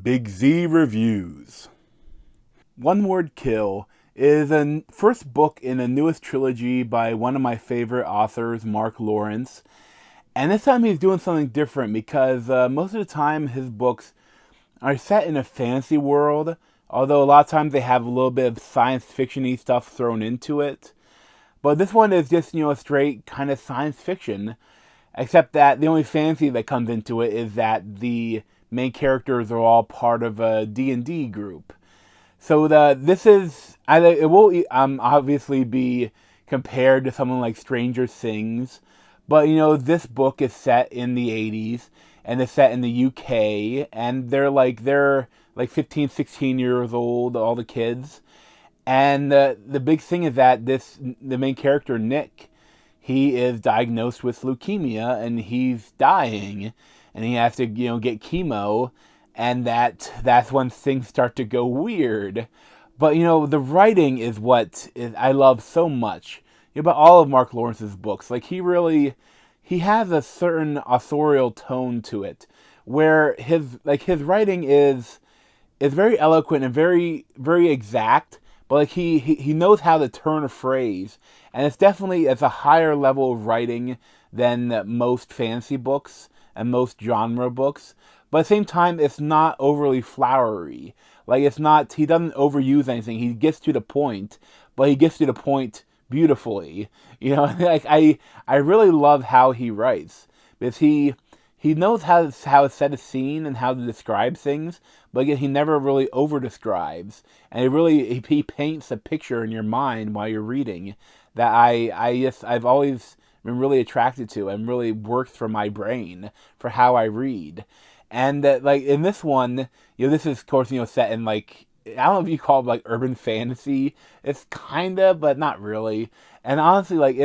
Big Z Reviews. One Word Kill is the first book in the newest trilogy by one of my favorite authors, Mark Lawrence. And this time he's doing something different because most of the time his books are set in a fantasy world, although a lot of times they have a little bit of science fiction-y stuff thrown into it. But this one is just, a straight kind of science fiction, except that the only fantasy that comes into it is that the main characters are all part of a D&D group. So it will obviously be compared to something like Stranger Things, but this book is set in the 80s and it's set in the UK, and they're like 15, 16 years old, all the kids. And the big thing is that the main character Nick, he is diagnosed with leukemia and he's dying, and he has to get chemo, and that's when things start to go weird. But the writing is what I love so much about all of Mark Lawrence's books. Like he has a certain authorial tone to it, where his writing is very eloquent and very very exact, but like he knows how to turn a phrase, and it's a higher level of writing than most fantasy books and most genre books. But at the same time, it's not overly flowery. Like he doesn't overuse anything. He gets to the point, but he gets to the point beautifully. Like I really love how he writes, because he knows how to set a scene and how to describe things, but again, he never really over describes, and he paints a picture in your mind while you're reading that I've always been really attracted to and really works for my brain for how I read. And like in this one, this is of course set in like, I don't know if you call it like urban fantasy. It's kinda, but not really. And honestly, like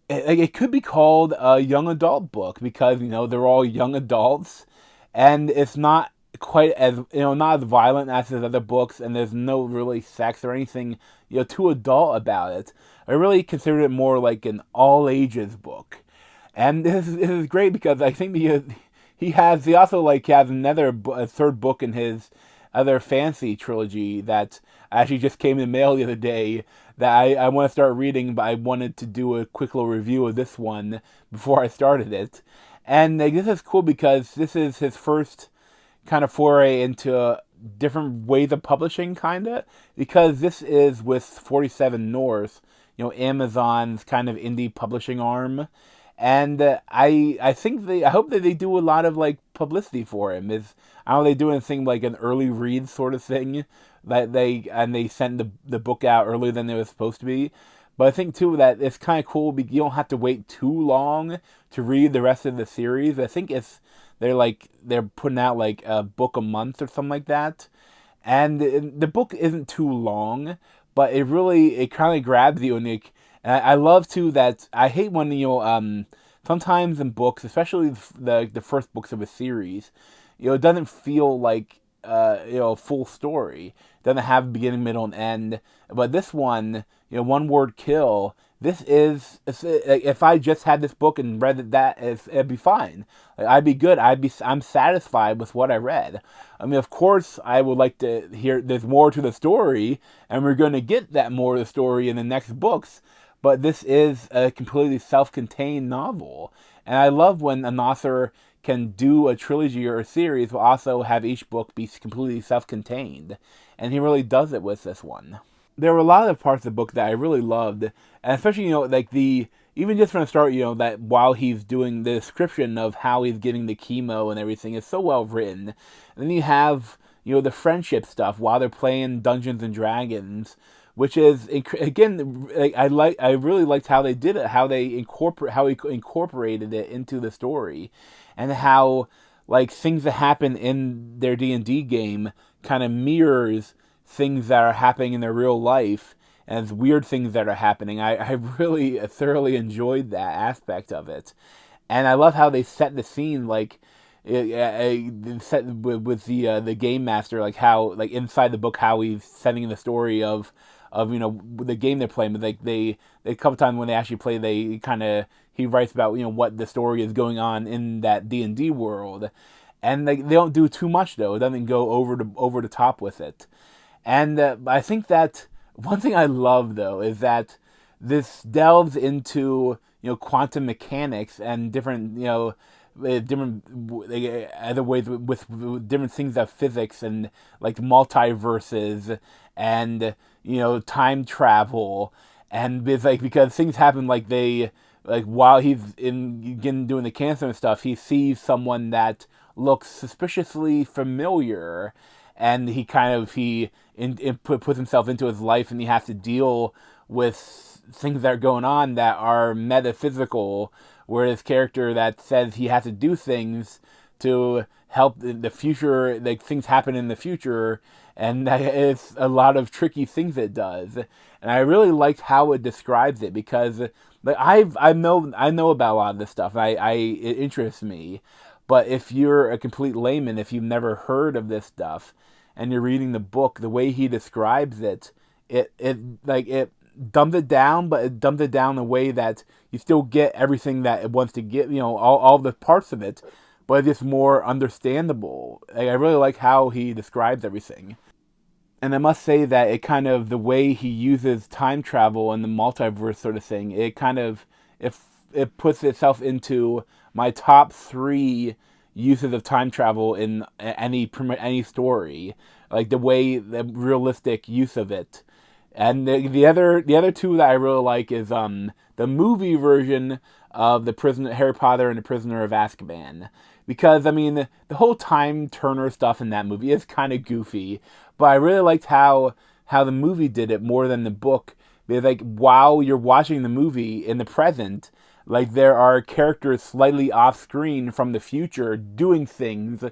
it could be called a young adult book because they're all young adults, and it's not quite as not as violent as his other books, and there's no really sex or anything too adult about it. I really consider it more like an all ages book, and this is great because I think he also like has a third book in his other fantasy trilogy that actually just came in the mail the other day that I want to start reading, but I wanted to do a quick little review of this one before I started it. And like, this is cool because this is his first kind of foray into different ways of publishing, kind of, because this is with 47 North, Amazon's kind of indie publishing arm. And I hope that they do a lot of like publicity for him. I don't know, they do anything like an early read sort of thing that they sent the book out earlier than they were supposed to be. But I think too that it's kind of cool because you don't have to wait too long to read the rest of the series. I think they're putting out like a book a month or something like that, and the book isn't too long, but it kind of grabs you, and I love too that I hate when sometimes in books, especially the first books of a series, it doesn't feel like a full story. It doesn't have beginning, middle, and end. But this one, One Word Kill. If I just had this book and read it'd be fine. Like, I'd be good. I'm satisfied with what I read. I mean, of course, I would like to hear there's more to the story, and we're going to get that more of the story in the next books. But this is a completely self-contained novel, and I love when an author can do a trilogy or a series, but also have each book be completely self-contained, and he really does it with this one. There were a lot of parts of the book that I really loved, and especially like even just from the start, that while he's doing the description of how he's getting the chemo and everything is so well written. And then you have the friendship stuff while they're playing Dungeons and Dragons, which is again, I really liked how they did it, how he incorporated it into the story, and how like things that happen in their D&D game kind of mirrors things that are happening in their real life, and weird things that are happening. I really thoroughly enjoyed that aspect of it, and I love how they set the scene like set with the game master, like how like inside the book how he's setting the story of the game they're playing. But like they a couple times when they actually play, he writes about what the story is going on in that D&D world. and they don't do too much though. It doesn't go over the top with it. And I think that one thing I love though is that this delves into quantum mechanics and different different other ways with different things of physics and like multiverses and time travel, and it's like because things happen like they like while he's doing the cancer and stuff, he sees someone that looks suspiciously familiar, and puts himself into his life, and he has to deal with things that are going on that are metaphysical, where his character that says he has to do things to help the future, like things happen in the future, and it's a lot of tricky things it does. And I really liked how it describes it, because like I know about a lot of this stuff. It interests me, but if you're a complete layman, if you've never heard of this stuff, and you're reading the book, the way he describes it, it dumbs it down, but it dumbs it down in a way that you still get everything that it wants to get, all the parts of it, but it's more understandable. Like, I really like how he describes everything. And I must say that the way he uses time travel and the multiverse sort of thing, it puts itself into my top 3 uses of time travel in any story, like the realistic use of it. And the other 2 that I really like is the movie version of Harry Potter and the Prisoner of Azkaban, because I mean the whole time turner stuff in that movie is kind of goofy, but I really liked how the movie did it more than the book. Because like while you're watching the movie in the present, like there are characters slightly off screen from the future doing things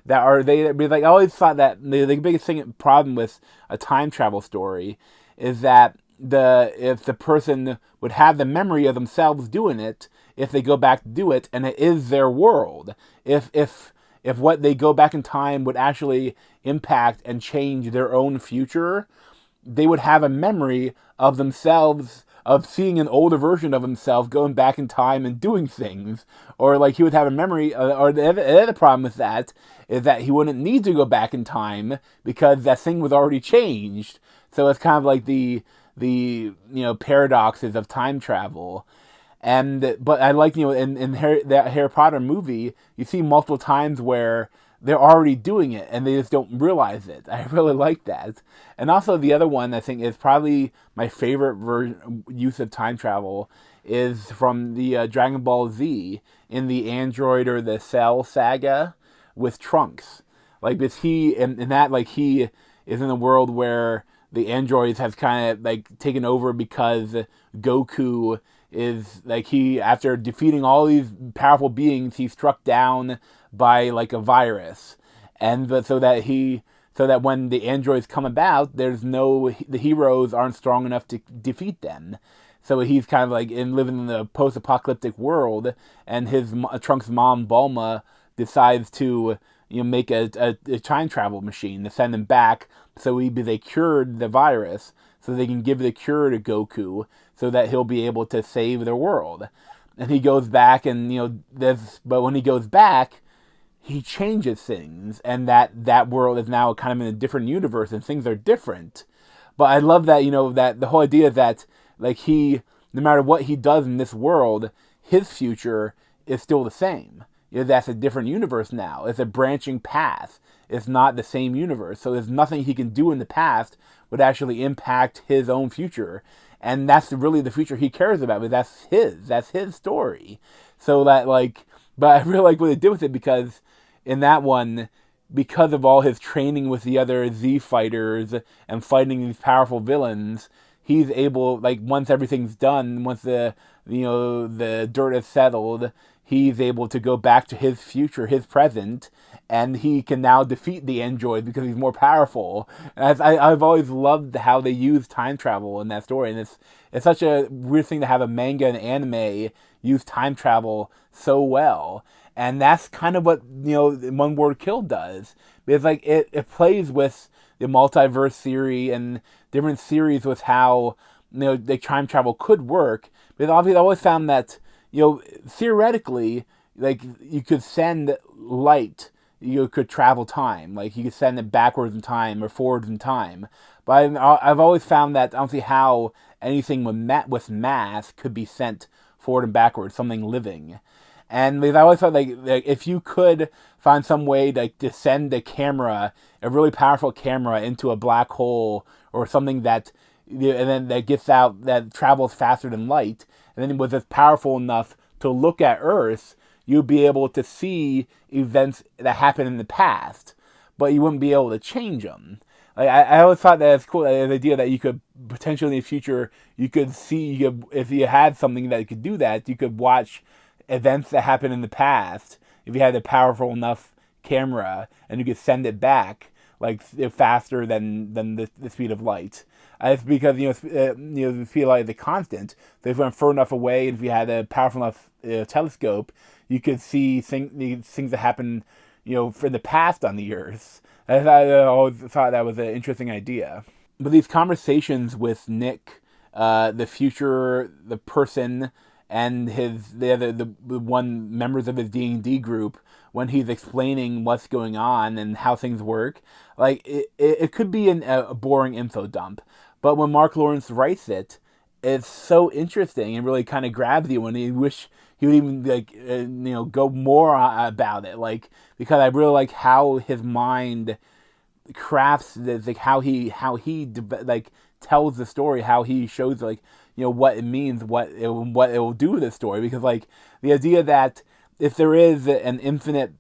that are because like I always thought that the biggest problem with a time travel story is that if the person would have the memory of themselves doing it, if they go back to do it, and it is their world, if what they go back in time would actually impact and change their own future, they would have a memory of themselves, of seeing an older version of himself going back in time and doing things. Or like he would have a memory, or the other problem with that is that he wouldn't need to go back in time because that thing was already changed. So it's kind of like the paradoxes of time travel. But I like, in that Harry Potter movie, you see multiple times where they're already doing it and they just don't realize it. I really like that. And also the other one I think is probably my favorite use of time travel is from the Dragon Ball Z in the Android or the Cell saga with Trunks. Like, because he is in a world where the androids have kind of like taken over because Goku is like after defeating all these powerful beings, he's struck down by like a virus, and so that when the androids come about, the heroes aren't strong enough to defeat them. So he's kind of like living in the post-apocalyptic world, and his Trunks' mom Bulma decides to make a time travel machine to send him back, so they cured the virus, so they can give the cure to Goku, so that he'll be able to save the world. And he goes back, and but when he goes back, he changes things, and that world is now kind of in a different universe, and things are different. But I love that that the whole idea that like no matter what he does in this world, his future is still the same. That's a different universe now. It's a branching path. It's not the same universe. So there's nothing he can do in the past would actually impact his own future. And that's really the future he cares about, but that's his story. So that but I really like what they did with it, because in that one, because of all his training with the other Z fighters and fighting these powerful villains, he's able, once everything's done, once the dirt is settled, he's able to go back to his future, his present, and he can now defeat the android because he's more powerful. And I've always loved how they use time travel in that story, and it's such a weird thing to have a manga and anime use time travel so well. And that's kind of what One Word Kill does. Because it plays with the multiverse theory and different theories with how the time travel could work. Because obviously I always found that theoretically, you could send light you could travel time. Like you could send it backwards in time or forwards in time. But I've always found that I don't see how anything with mass could be sent forward and backwards, something living. And I always thought like if you could find some way to send a camera, a really powerful camera, into a black hole or something that, and then that gets out, that travels faster than light, and then was as powerful enough to look at Earth, you'd be able to see events that happened in the past, but you wouldn't be able to change them. Like I always thought that it's cool, the idea that you could potentially in the future, you could see, if you had something that could do that, you could watch events that happened in the past if you had a powerful enough camera, and you could send it back like faster than the speed of light. It's because the speed of light is a constant. So if you went far enough away, and if you had a powerful enough telescope, you could see things that happened, for the past on the Earth. I always thought that was an interesting idea. But these conversations with Nick, the future, the person, and the one members of his D&D group, when he's explaining what's going on and how things work, like it could be a boring info dump, but when Mark Lawrence writes it, it's so interesting and really kind of grabs you, and you wish he would even go more about it, like, because I really like how his mind crafts this, like how he like tells the story, how he shows what it means, what it will do to the story, because like the idea that if there is an infinite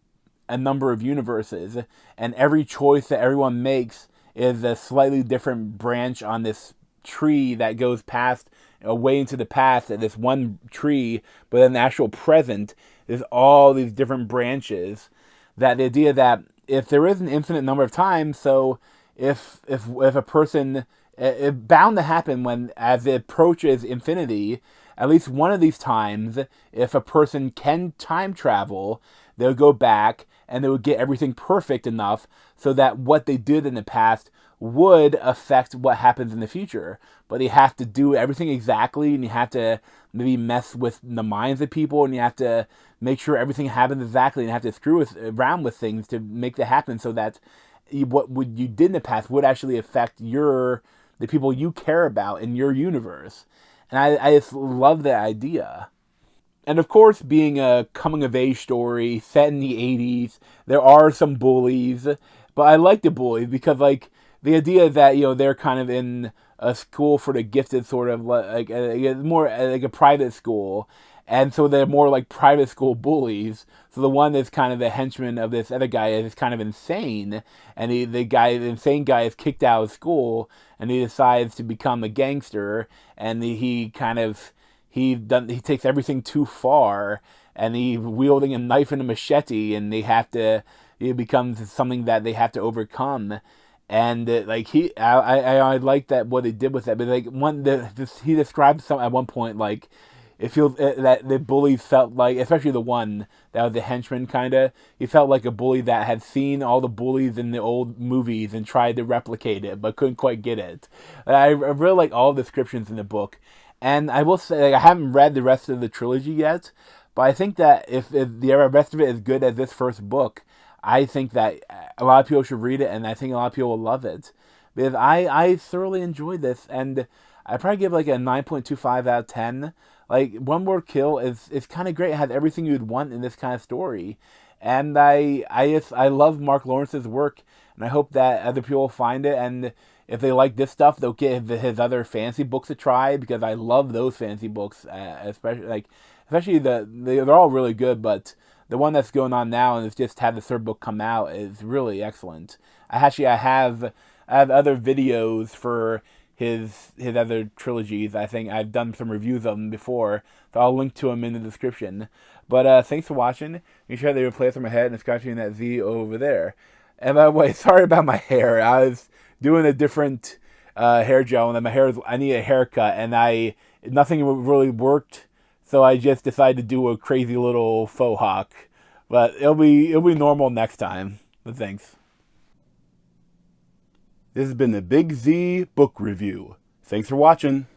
a number of universes, and every choice that everyone makes is a slightly different branch on this tree that goes past, way into the past, at this one tree, but in the actual present, there's all these different branches. That the idea that if there is an infinite number of times, so if a person, it's bound to happen when, as it approaches infinity, at least one of these times, if a person can time travel, they'll go back and they would get everything perfect enough so that what they did in the past would affect what happens in the future. But you have to do everything exactly, and you have to maybe mess with the minds of people, and you have to make sure everything happens exactly, and you have to screw around with things to make that happen, so that what you did in the past would actually affect the people you care about in your universe. And I just love that idea. And of course, being a coming-of-age story set in the 80s, there are some bullies, but I like the bullies because, like, the idea that, they're kind of in a school for the gifted, sort of like more like a private school, and so they're more like private school bullies. So the one that's kind of a henchman of this other guy is kind of insane, and the insane guy is kicked out of school, and he decides to become a gangster, and he takes everything too far, and he's wielding a knife and a machete, and it becomes something that they have to overcome. And I like that what they did with that. But like he described some at one point, like it feels that the bullies felt like, especially the one that was the henchman, kind of, he felt like a bully that had seen all the bullies in the old movies and tried to replicate it but couldn't quite get it. I really like all the descriptions in the book, and I will say, like, I haven't read the rest of the trilogy yet, but I think that if the rest of it is good as this first book, I think that a lot of people should read it, and I think a lot of people will love it. Because I thoroughly enjoyed this, and I probably give like a 9.25 out of 10. Like, One Word Kill is kind of great. It has everything you'd want in this kind of story. And I love Mark Lawrence's work, and I hope that other people find it, and if they like this stuff, they'll get his other fantasy books a try, because I love those fantasy books, especially they're all really good, but the one that's going on now, and it's just had the third book come out, is really excellent. I have other videos for his other trilogies. I think I've done some reviews of them before, so I'll link to them in the description. But thanks for watching. Make sure they replace my head and scratching that Z over there. And by the way, sorry about my hair. I was doing a different hair gel, and then I need a haircut, and nothing really worked. So I just decided to do a crazy little faux hawk. But it'll be normal next time. But thanks. This has been the Big Z Book Review. Thanks for watching.